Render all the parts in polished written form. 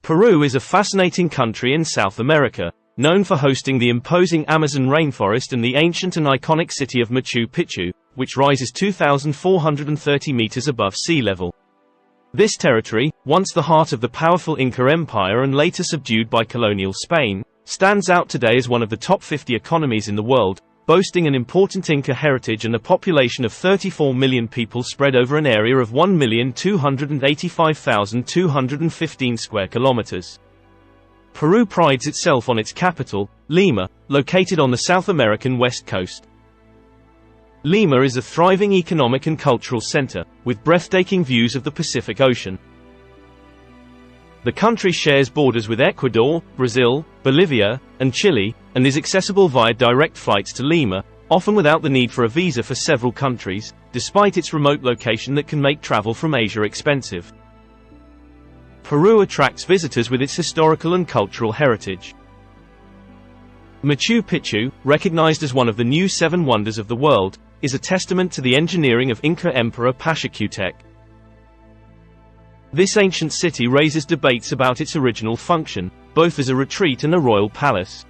Peru is a fascinating country in South America, known for hosting the imposing Amazon rainforest and the ancient and iconic city of Machu Picchu, which rises 2,430 meters above sea level. This territory, once the heart of the powerful Inca Empire and later subdued by colonial Spain, stands out today as one of the top 50 economies in the world, boasting an important Inca heritage and a population of 34 million people spread over an area of 1,285,215 square kilometers. Peru prides itself on its capital, Lima, located on the South American west coast. Lima is a thriving economic and cultural center, with breathtaking views of the Pacific Ocean. The country shares borders with Ecuador, Brazil, Bolivia, and Chile, and is accessible via direct flights to Lima, often without the need for a visa for several countries, despite its remote location that can make travel from Asia expensive. Peru attracts visitors with its historical and cultural heritage. Machu Picchu, recognized as one of the new seven wonders of the world, is a testament to the engineering of Inca Emperor Pachacutec. This ancient city raises debates about its original function, both as a retreat and a royal palace.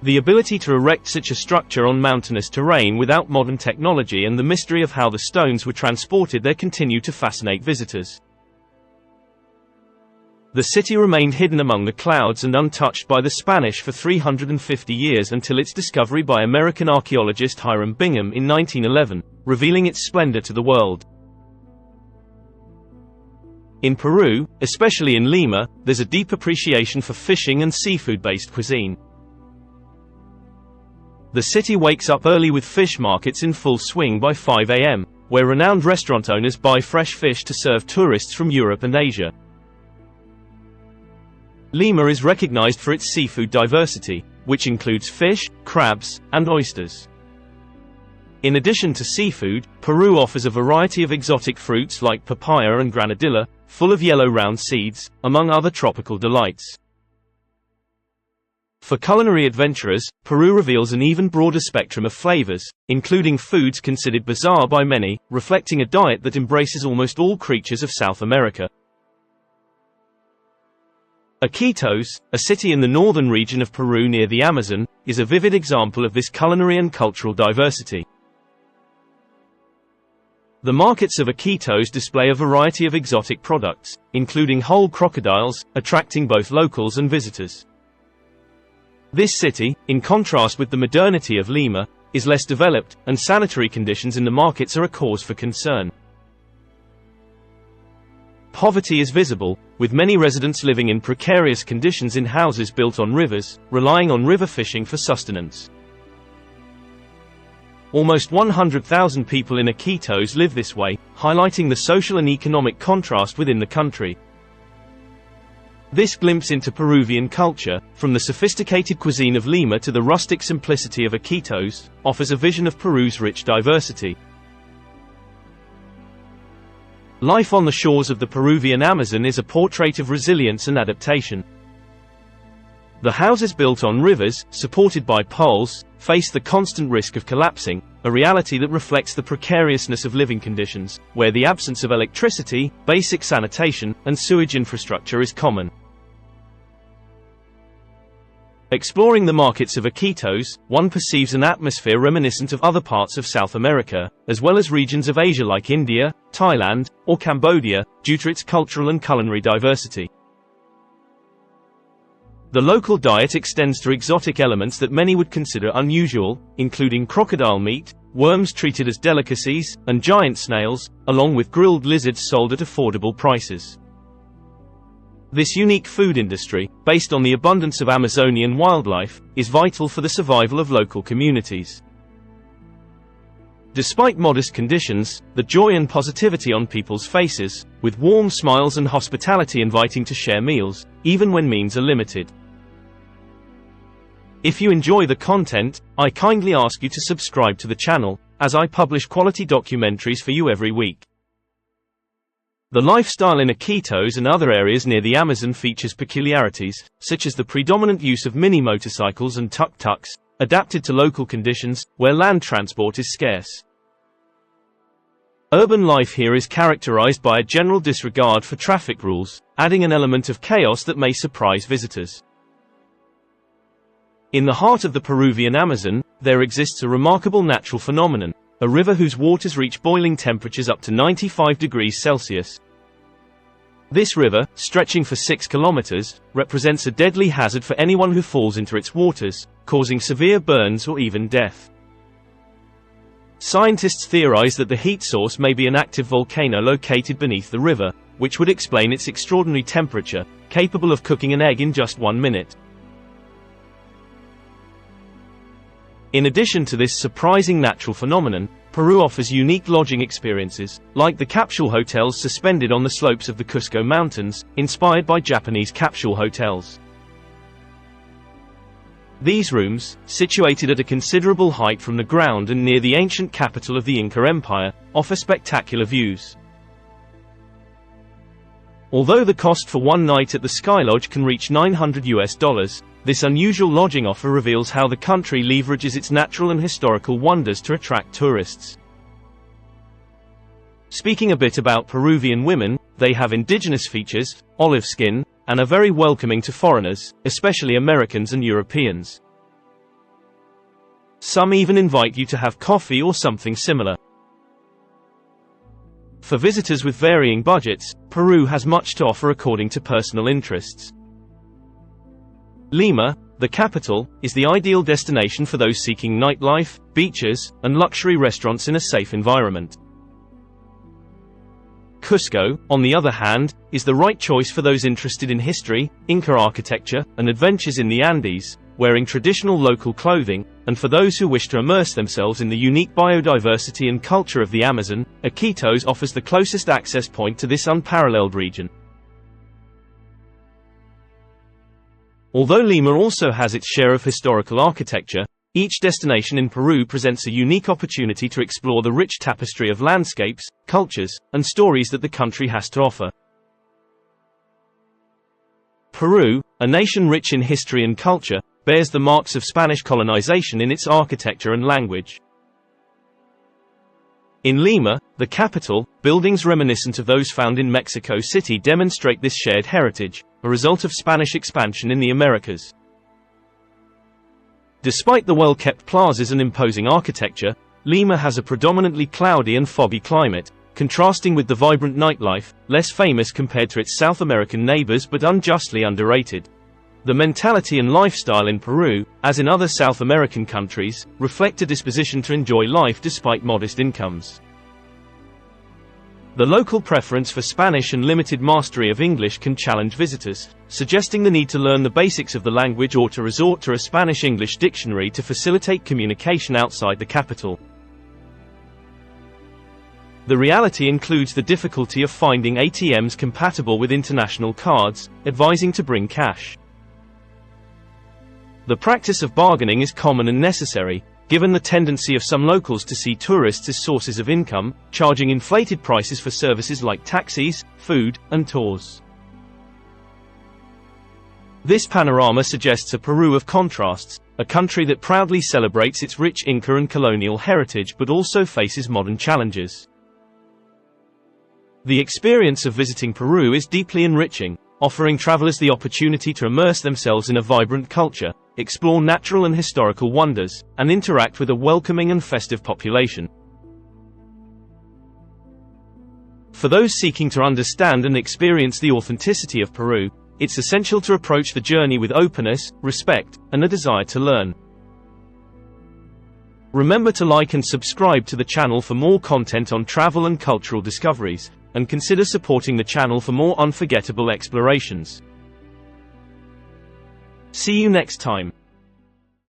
The ability to erect such a structure on mountainous terrain without modern technology and the mystery of how the stones were transported there continue to fascinate visitors. The city remained hidden among the clouds and untouched by the Spanish for 350 years until its discovery by American archaeologist Hiram Bingham in 1911, revealing its splendor to the world. In Peru, especially in Lima, there's a deep appreciation for fishing and seafood-based cuisine. The city wakes up early with fish markets in full swing by 5 a.m., where renowned restaurant owners buy fresh fish to serve tourists from Europe and Asia. Lima is recognized for its seafood diversity, which includes fish, crabs, and oysters. In addition to seafood, Peru offers a variety of exotic fruits like papaya and granadilla, full of yellow round seeds, among other tropical delights. For culinary adventurers, Peru reveals an even broader spectrum of flavors, including foods considered bizarre by many, reflecting a diet that embraces almost all creatures of South America. Iquitos, a city in the northern region of Peru near the Amazon, is a vivid example of this culinary and cultural diversity. The markets of Iquitos display a variety of exotic products, including whole crocodiles, attracting both locals and visitors. This city, in contrast with the modernity of Lima, is less developed, and sanitary conditions in the markets are a cause for concern. Poverty is visible, with many residents living in precarious conditions in houses built on rivers, relying on river fishing for sustenance. Almost 100,000 people in Iquitos live this way, highlighting the social and economic contrast within the country. This glimpse into Peruvian culture, from the sophisticated cuisine of Lima to the rustic simplicity of Iquitos, offers a vision of Peru's rich diversity. Life on the shores of the Peruvian Amazon is a portrait of resilience and adaptation. The houses built on rivers, supported by poles, face the constant risk of collapsing, a reality that reflects the precariousness of living conditions, where the absence of electricity, basic sanitation, and sewage infrastructure is common. Exploring the markets of Iquitos, one perceives an atmosphere reminiscent of other parts of South America, as well as regions of Asia like India, Thailand, or Cambodia, due to its cultural and culinary diversity. The local diet extends to exotic elements that many would consider unusual, including crocodile meat, worms treated as delicacies, and giant snails, along with grilled lizards sold at affordable prices. This unique food industry, based on the abundance of Amazonian wildlife, is vital for the survival of local communities. Despite modest conditions, the joy and positivity on people's faces, with warm smiles and hospitality inviting to share meals, even when means are limited. If you enjoy the content, I kindly ask you to subscribe to the channel, as I publish quality documentaries for you every week. The lifestyle in Iquitos and other areas near the Amazon features peculiarities, such as the predominant use of mini motorcycles and tuk-tuks, adapted to local conditions, where land transport is scarce. Urban life here is characterized by a general disregard for traffic rules, adding an element of chaos that may surprise visitors. In the heart of the Peruvian Amazon, there exists a remarkable natural phenomenon, a river whose waters reach boiling temperatures up to 95 degrees Celsius. This river, stretching for 6 kilometers, represents a deadly hazard for anyone who falls into its waters, causing severe burns or even death. Scientists theorize that the heat source may be an active volcano located beneath the river, which would explain its extraordinary temperature, capable of cooking an egg in just 1 minute. In addition to this surprising natural phenomenon, Peru offers unique lodging experiences, like the capsule hotels suspended on the slopes of the Cusco Mountains, inspired by Japanese capsule hotels. These rooms, situated at a considerable height from the ground and near the ancient capital of the Inca Empire, offer spectacular views. Although the cost for one night at the Sky Lodge can reach $900, this unusual lodging offer reveals how the country leverages its natural and historical wonders to attract tourists. Speaking a bit about Peruvian women, they have indigenous features, olive skin, and are very welcoming to foreigners, especially Americans and Europeans. Some even invite you to have coffee or something similar. For visitors with varying budgets, Peru has much to offer according to personal interests. Lima, the capital, is the ideal destination for those seeking nightlife, beaches, and luxury restaurants in a safe environment. Cusco, on the other hand, is the right choice for those interested in history, Inca architecture, and adventures in the Andes, wearing traditional local clothing, and for those who wish to immerse themselves in the unique biodiversity and culture of the Amazon, Iquitos offers the closest access point to this unparalleled region. Although Lima also has its share of historical architecture, each destination in Peru presents a unique opportunity to explore the rich tapestry of landscapes, cultures, and stories that the country has to offer. Peru, a nation rich in history and culture, bears the marks of Spanish colonization in its architecture and language. In Lima, the capital, buildings reminiscent of those found in Mexico City demonstrate this shared heritage, a result of Spanish expansion in the Americas. Despite the well-kept plazas and imposing architecture, Lima has a predominantly cloudy and foggy climate, contrasting with the vibrant nightlife, less famous compared to its South American neighbors but unjustly underrated. The mentality and lifestyle in Peru, as in other South American countries, reflect a disposition to enjoy life despite modest incomes. The local preference for Spanish and limited mastery of English can challenge visitors, suggesting the need to learn the basics of the language or to resort to a Spanish-English dictionary to facilitate communication outside the capital. The reality includes the difficulty of finding ATMs compatible with international cards, advising to bring cash. The practice of bargaining is common and necessary, given the tendency of some locals to see tourists as sources of income, charging inflated prices for services like taxis, food, and tours. This panorama suggests a Peru of contrasts, a country that proudly celebrates its rich Inca and colonial heritage but also faces modern challenges. The experience of visiting Peru is deeply enriching, offering travelers the opportunity to immerse themselves in a vibrant culture, explore natural and historical wonders, and interact with a welcoming and festive population. For those seeking to understand and experience the authenticity of Peru, it's essential to approach the journey with openness, respect, and a desire to learn. Remember to like and subscribe to the channel for more content on travel and cultural discoveries, and consider supporting the channel for more unforgettable explorations. See you next time.